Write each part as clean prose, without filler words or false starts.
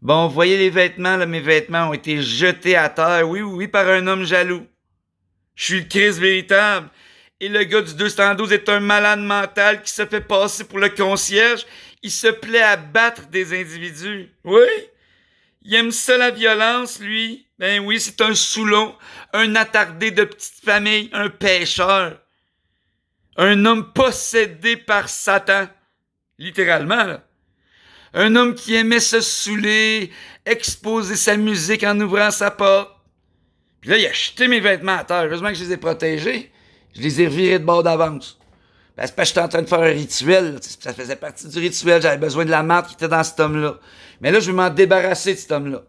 Bon, vous voyez les vêtements, là, mes vêtements ont été jetés à terre, oui, oui, oui, par un homme jaloux. Je suis le Christ véritable. Et le gars du 212 est un malade mental qui se fait passer pour le concierge. Il se plaît à battre des individus. Oui, il aime ça la violence, lui. Ben oui, c'est un Soulon, un attardé de petite famille, un pêcheur. Un homme possédé par Satan. Littéralement, là. Un homme qui aimait se saouler, exposer sa musique en ouvrant sa porte. Puis là, il a jeté mes vêtements à terre. Heureusement que je les ai protégés. Je les ai revirés de bord d'avance. Ben, c'est parce que j'étais en train de faire un rituel. Là. Ça faisait partie du rituel. J'avais besoin de la marde qui était dans cet homme-là. Mais là, je veux m'en débarrasser de cet homme-là.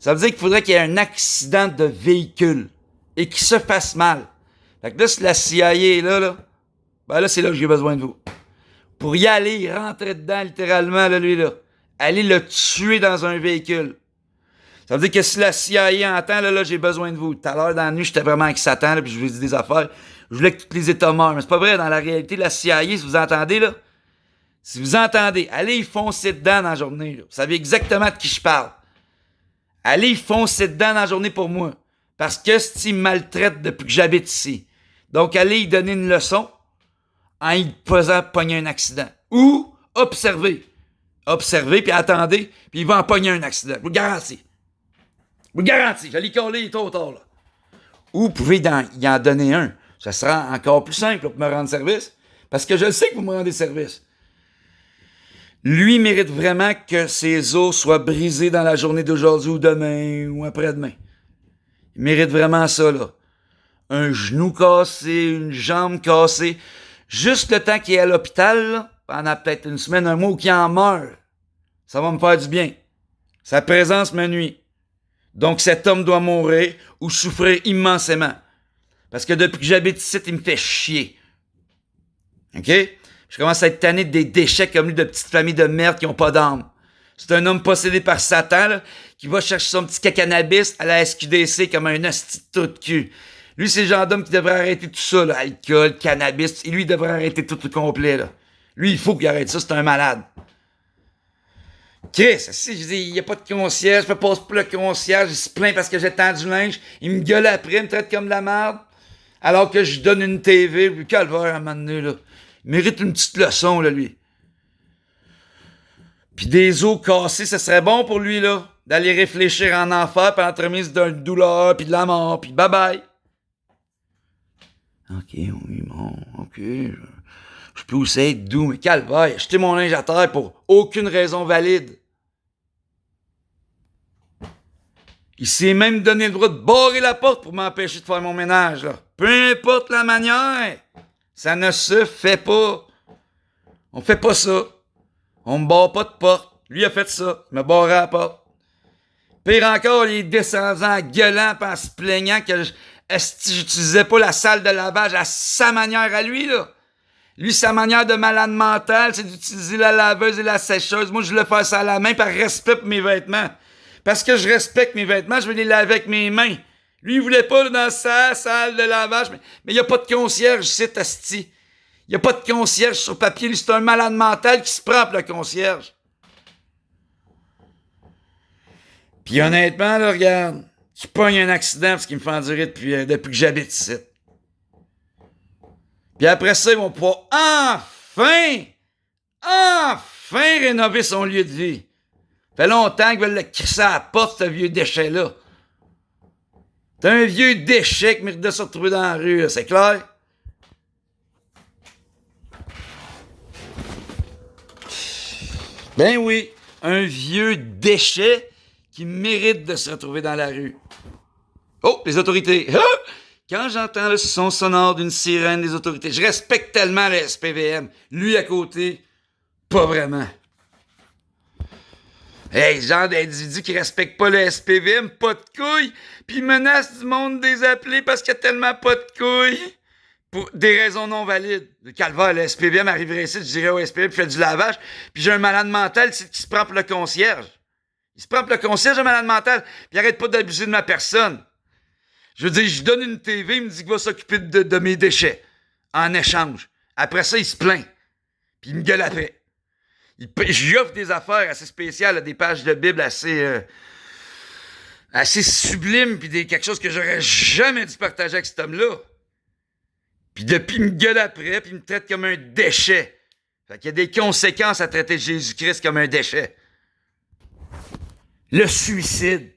Ça veut dire qu'il faudrait qu'il y ait un accident de véhicule et qu'il se fasse mal. Fait que là, si la CIA est là, ben là, c'est là que j'ai besoin de vous. Pour y aller, rentrer dedans littéralement, là, lui, là. Aller le tuer dans un véhicule. Ça veut dire que si la CIA entend, là, j'ai besoin de vous. Tout à l'heure, dans la nuit, j'étais vraiment avec Satan, là, puis je vous ai dit des affaires. Je voulais que tous les États meurent. Mais c'est pas vrai, dans la réalité, la CIA, si vous entendez, là, si vous entendez, allez y foncer dedans dans la journée, là. Vous savez exactement de qui je parle. Allez y foncer dedans dans la journée pour moi. Parce que s'il me maltraite depuis que j'habite ici. Donc, allez y donner une leçon en y faisant pogner un accident. Ou observer. Observer, puis attendez, puis il va en pogner un accident. Je vous le garantis. Je vous le garantis. Je l'ai collé tôt ou tard, là. Ou vous pouvez y en donner un. Ça sera encore plus simple pour me rendre service. Parce que je sais que vous me rendez service. Lui mérite vraiment que ses os soient brisés dans la journée d'aujourd'hui ou demain ou après-demain. Il mérite vraiment ça, là. Un genou cassé, une jambe cassée. Juste le temps qu'il est à l'hôpital, là, pendant peut-être une semaine, un mois, ou qu'il en meurt. Ça va me faire du bien. Sa présence me nuit. Donc cet homme doit mourir ou souffrir immensément. Parce que depuis que j'habite ici, il me fait chier. OK? Je commence à être tanné des déchets comme lui de petites familles de merde qui ont pas d'âme. C'est un homme possédé par Satan, là, qui va chercher son petit cannabis à la SQDC comme un hostie de tout de cul. Lui, c'est le genre d'homme qui devrait arrêter tout ça, là, alcool, cannabis. Et lui, il devrait arrêter tout le complet, là. Lui, il faut qu'il arrête ça, c'est un malade. Chris, si je dis, il n'y a pas de concierge, je me passe pour le concierge, il se plaint parce que j'ai tendu du linge, il me gueule après, il me traite comme de la merde, alors que je donne une TV, puis calvaire à un moment donné, là. Il mérite une petite leçon, là, lui. Puis des os cassés, ce serait bon pour lui, là, d'aller réfléchir en enfer par l'entremise d'une douleur, puis de la mort, puis bye-bye. Ok, oui, bon, ok, je peux aussi être doux, mais calvaire, jeter mon linge à terre pour aucune raison valide. Il s'est même donné le droit de barrer la porte pour m'empêcher de faire mon ménage, là. Peu importe la manière, ça ne se fait pas. On fait pas ça. On me barre pas de porte. Lui a fait ça. Il m'a barré la porte. Pire encore, il est descendu en gueulant et en se plaignant que j'utilisais pas la salle de lavage à sa manière à lui, là. Lui, sa manière de malade mental, c'est d'utiliser la laveuse et la sécheuse. Moi, je le fais ça à la main par respect pour mes vêtements. Parce que je respecte mes vêtements, je vais les laver avec mes mains. Lui, il voulait pas là, dans sa salle de lavage, mais il n'y a pas de concierge ici, asti. Il n'y a pas de concierge sur papier. Lui, c'est un malade mental qui se prend pour le concierge. Puis honnêtement, là, regarde, je pogne un accident parce qu'il me fait endurer depuis que j'habite ici. Puis après ça, ils vont pouvoir enfin rénover son lieu de vie. Fait longtemps qu'ils veulent le crisser à la porte, ce vieux déchet-là. C'est un vieux déchet qui mérite de se retrouver dans la rue, là, c'est clair? Ben oui, un vieux déchet qui mérite de se retrouver dans la rue. Oh, les autorités. Ah! Quand j'entends le son sonore d'une sirène des autorités, je respecte tellement le SPVM. Lui à côté, pas vraiment. Hey, genre d'individu qui respecte pas le SPVM, pas de couilles, puis menace du monde des appelés parce qu'il y a tellement pas de couilles. Pour des raisons non valides. Le calvaire, le SPVM arriverait ici, je dirais au SPVM, puis fait du lavage, puis j'ai un malade mental qui se prend pour le concierge. Il se prend pour le concierge, un malade mental, puis il arrête pas d'abuser de ma personne. Je veux dire, je donne une TV, il me dit qu'il va s'occuper de mes déchets, en échange. Après ça, il se plaint, puis il me gueule après. J'y offre des affaires assez spéciales, des pages de Bible assez sublimes, puis quelque chose que j'aurais jamais dû partager avec cet homme-là. Puis depuis, il me gueule après, puis il me traite comme un déchet. Fait qu'il y a des conséquences à traiter Jésus-Christ comme un déchet. Le suicide.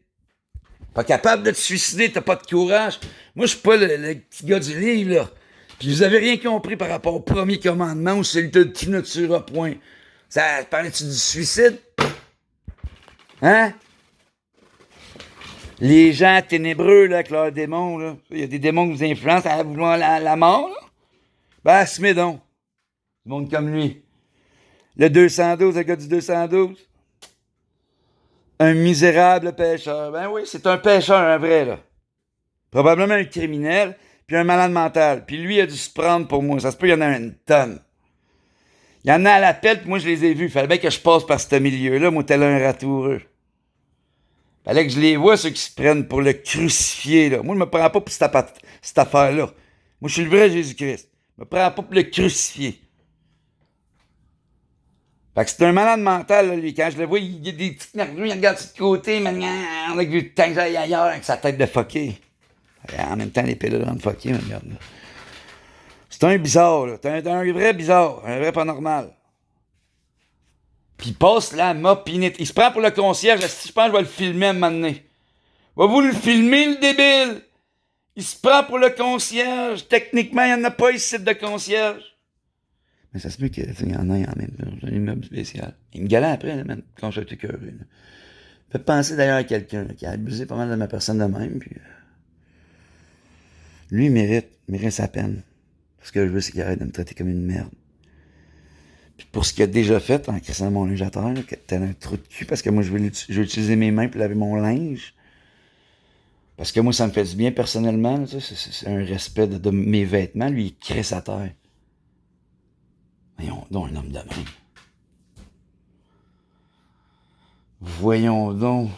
Pas capable de te suicider, t'as pas de courage. Moi, je suis pas le petit gars du livre, là. Puis vous avez rien compris par rapport au premier commandement où celui de tu ne tueras point. Ça parlait-tu du suicide? Hein? Les gens ténébreux, là, avec leurs démons, là. Il y a des démons qui vous influencent à vouloir la mort, là. Ben, assumez donc. Du monde comme lui. Le 212, le gars du 212. Un misérable pécheur. Ben oui, c'est un pécheur, un vrai, là. Probablement un criminel, puis un malade mental. Puis lui, il a dû se prendre pour moi. Ça se peut, il y en a une tonne. Il y en a à l'appel, puis moi, je les ai vus. Il fallait bien que je passe par ce milieu-là, moi, tel un ratoureux. Il fallait que je les vois, ceux qui se prennent pour le crucifier, là. Moi, je me prends pas pour cette affaire-là. Moi, je suis le vrai Jésus-Christ. Je me prends pas pour le crucifier. Fait que c'est un malade mental, là, lui. Quand je le vois, il y a des petites nerveux, il regarde de côté, mais on a vu le temps que j'aille ailleurs avec sa tête de fucké. En même temps, les pilules de fucké, regarde, là. C'est un bizarre, là. C'est un vrai bizarre, un vrai pas normal. Puis il passe la mop, pis il se prend pour le concierge. Si je pense que je vais le filmer à un moment donné. Va-vous le filmer, le débile? Il se prend pour le concierge. Techniquement, il n'y en a pas ici de concierge. Mais ça se peut qu'il y en ait en même temps. C'est un immeuble spécial. Il me galait après, là, même, quand je suis écœuré. Fait penser d'ailleurs à quelqu'un là, qui a abusé pas mal de ma personne de même. Puis, lui, il mérite sa peine. Ce que je veux, c'est qu'il arrête de me traiter comme une merde. Puis pour ce qu'il a déjà fait en crissant mon linge à terre, là, tel un trou de cul, parce que moi, je veux utiliser mes mains pour laver mon linge. Parce que moi, ça me fait du bien personnellement. Là, c'est un respect de mes vêtements. Lui, il crisse à terre. Voyons donc, un homme de main. Voyons donc.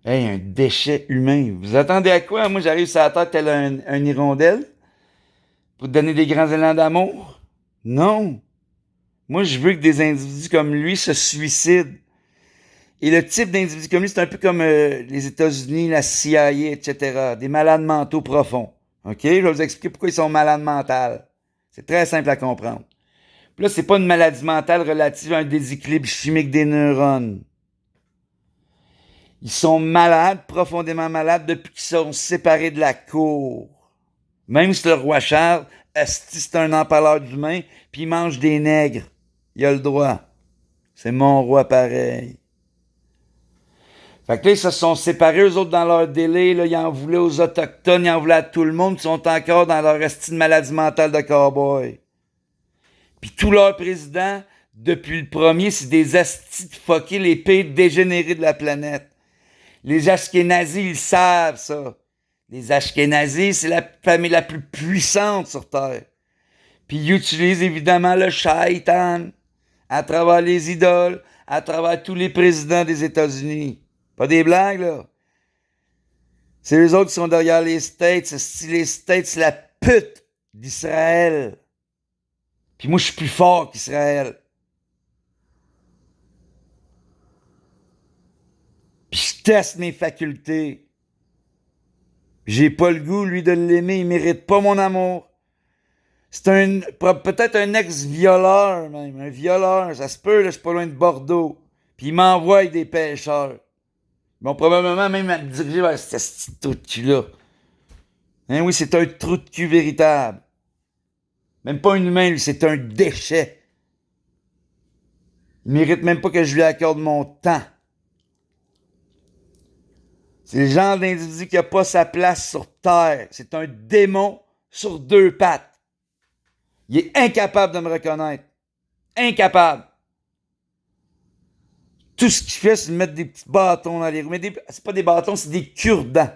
Hey, un déchet humain. Vous attendez à quoi? Moi, j'arrive sur la terre tel un hirondelle? Pour te donner des grands élans d'amour? Non. Moi, je veux que des individus comme lui se suicident. Et le type d'individu comme lui, c'est un peu comme les États-Unis, la CIA, etc. Des malades mentaux profonds. OK? Je vais vous expliquer pourquoi ils sont malades mentales. C'est très simple à comprendre. Puis là, c'est pas une maladie mentale relative à un déséquilibre chimique des neurones. Ils sont malades, profondément malades, depuis qu'ils sont séparés de la cour. Même si le roi Charles, c'est un empaleur d'humains, puis il mange des nègres. Il a le droit. C'est mon roi pareil. Fait que là, ils se sont séparés, eux autres, dans leur délai, là, ils en voulaient aux Autochtones, ils en voulaient à tout le monde, ils sont encore dans leur esti de maladie mentale de cow-boy. Puis tous leurs présidents, depuis le premier, c'est des astis de fucker les pays dégénérés de la planète. Les Ashkénazis, ils savent ça. Les Ashkénazis, c'est la famille la plus puissante sur Terre. Puis ils utilisent évidemment le shaitan à travers les idoles, à travers tous les présidents des États-Unis. Pas des blagues, là. C'est eux autres qui sont derrière les States. Les States, c'est la pute d'Israël. Puis moi, je suis plus fort qu'Israël. Puis je teste mes facultés. J'ai pas le goût, lui, de l'aimer. Il mérite pas mon amour. C'est peut-être un ex-violeur, même. Un violeur. Ça se peut, là, je suis pas loin de Bordeaux. Puis il m'envoie avec des pêcheurs. Ils vont probablement même me diriger vers ce petit trou de cul-là. Hein, oui, c'est un trou de cul véritable. Même pas un humain, lui, c'est un déchet. Il mérite même pas que je lui accorde mon temps. C'est le genre d'individu qui n'a pas sa place sur Terre. C'est un démon sur deux pattes. Il est incapable de me reconnaître. Incapable. Tout ce qu'il fait, c'est de mettre des petits bâtons dans les roues. Mais c'est pas des bâtons, c'est des cure-dents.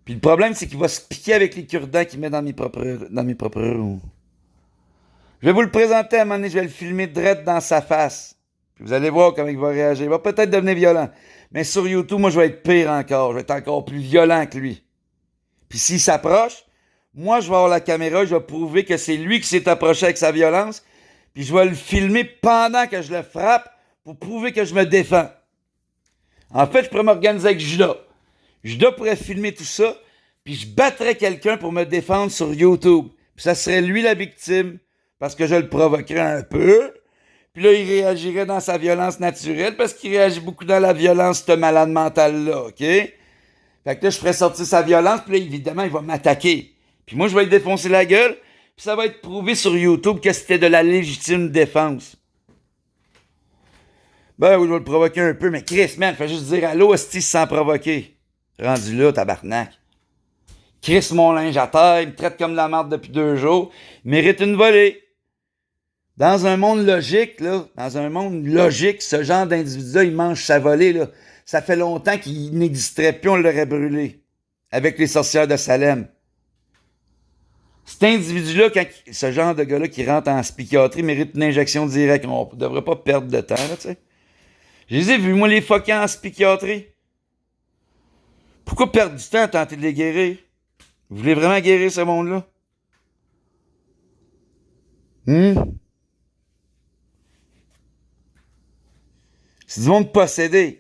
Puis le problème, c'est qu'il va se piquer avec les cure-dents qu'il met dans mes propres roues. Je vais vous le présenter à un moment donné, je vais le filmer direct dans sa face. Puis vous allez voir comment il va réagir. Il va peut-être devenir violent. Mais sur YouTube, moi, je vais être pire encore. Je vais être encore plus violent que lui. Puis s'il s'approche, moi, je vais avoir la caméra, je vais prouver que c'est lui qui s'est approché avec sa violence. puis je vais le filmer pendant que je le frappe pour prouver que je me défends. En fait, je pourrais m'organiser avec Judas. Judas pourrait filmer tout ça, puis je battrais quelqu'un pour me défendre sur YouTube. Puis ça serait lui la victime, parce que je le provoquerais un peu. Puis là, il réagirait dans sa violence naturelle, parce qu'il réagit beaucoup dans la violence, ce malade mental-là, OK? Fait que là, je ferais sortir sa violence, puis là, évidemment, il va m'attaquer. Puis moi, je vais lui défoncer la gueule, puis ça va être prouvé sur YouTube que c'était de la légitime défense. Ben oui, je vais le provoquer un peu, mais Chris, man, fais juste dire allô, hostie, sans provoquer. Rendu là, tabarnak. Chris, mon linge à terre, il me traite comme de la merde depuis 2 jours, il mérite une volée. Dans un monde logique, là, ce genre d'individu-là, il mange sa volée, là. Ça fait longtemps qu'il n'existerait plus, on l'aurait brûlé. Avec les sorcières de Salem. Cet individu-là, ce genre de gars-là qui rentre en psychiatrie, mérite une injection directe. On ne devrait pas perdre de temps, là, tu sais. Je les ai vus, moi, les fuckers en psychiatrie. Pourquoi perdre du temps à tenter de les guérir? Vous voulez vraiment guérir ce monde-là? C'est du monde possédé.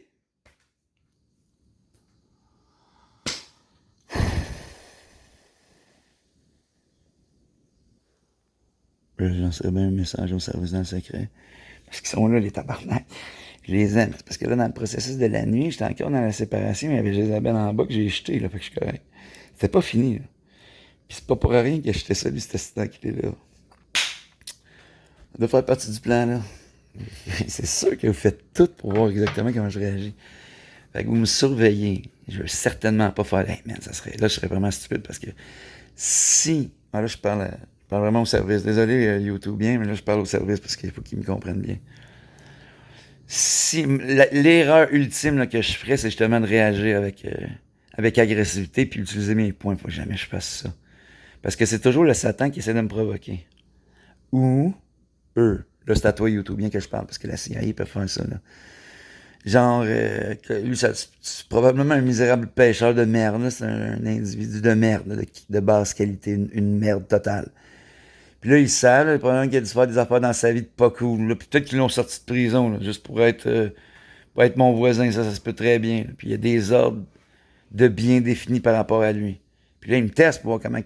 Je lancerais bien un message au service dans le secret. Parce qu'ils sont là, les tabarnak. Je les aime. Parce que là, dans le processus de la nuit, j'étais encore dans la séparation, mais il y avait Jézabel en bas que j'ai jeté, là, fait que je suis correct. C'était pas fini, là. Puis c'est pas pour rien que j'étais ça, lui, cet assistant qu'il est là. Ça doit faire partie du plan, là. C'est sûr que vous faites tout pour voir exactement comment je réagis. Fait que vous me surveillez. Je veux certainement pas faire, hey man, ça serait, là, je serais vraiment stupide parce que si, là, je parle vraiment au service. Désolé, YouTube bien, mais là, je parle au service parce qu'il faut qu'ils me comprennent bien. Si l'erreur ultime là, que je ferais, c'est justement de réagir avec agressivité puis utiliser mes points. Faut jamais que je fasse ça. Parce que c'est toujours le Satan qui essaie de me provoquer. Ou eux. Là, c'est à toi, YouTube, bien que je parle, parce que la CIA peut faire ça, là. Genre, lui, c'est probablement un misérable pêcheur de merde, là. C'est un individu de merde, là, de basse qualité, une merde totale. Puis là, ils savent, là, probablement qu'il a dû faire des affaires dans sa vie de pas cool, là. Puis peut-être qu'ils l'ont sorti de prison, là, juste pour être mon voisin, ça se peut très bien, là. Puis il y a des ordres de bien définis par rapport à lui. Puis là, il me teste pour voir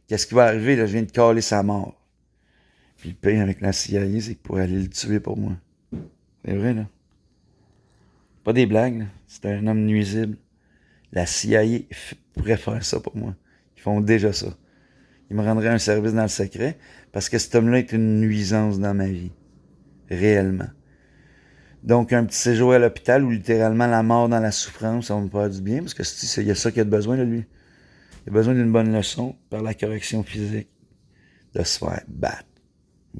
qu'est-ce qui va arriver, là, je viens de caler sa mort. Puis le pire avec la CIA, c'est qu'il pourrait aller le tuer pour moi. C'est vrai, là. Pas des blagues, là. C'est un homme nuisible. La CIA pourrait faire ça pour moi. Ils font déjà ça. Ils me rendraient un service dans le secret parce que cet homme-là est une nuisance dans ma vie. Réellement. Donc, un petit séjour à l'hôpital où littéralement la mort dans la souffrance, ça va me faire du bien parce que il y a ça qu'il a besoin de lui. Il a besoin d'une bonne leçon par la correction physique. De se faire battre.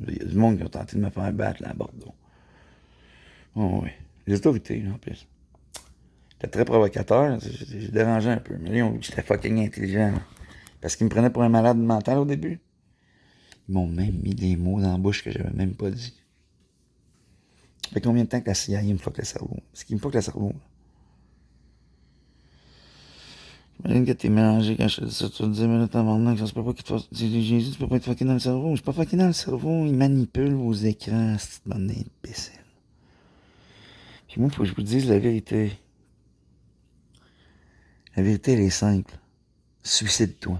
Il y a du monde qui a tenté de me faire battre là à Bordeaux. Oh oui. Les autorités, là, en plus. J'étais très provocateur, j'ai dérangé un peu. Mais là, ils ont vu que j'étais fucking intelligent. Là. Parce qu'ils me prenaient pour un malade mental au début. Ils m'ont même mis des mots dans la bouche que j'avais même pas dit. Ça fait combien de temps que la CIA me fuck le cerveau? Parce qu'il me fuck le cerveau. Là. J'imagine que t'es mélangé quand je te dis ça. Tu vas te dire, mais là, t'as maintenant que ça se peut pas qu'il te fasse. Jésus, tu peux pas être fucké dans le cerveau. Je suis pas fucké dans le cerveau. Il manipule vos écrans, cette bande d'imbéciles. Puis moi, faut que je vous dise la vérité. La vérité, elle est simple. Suicide-toi.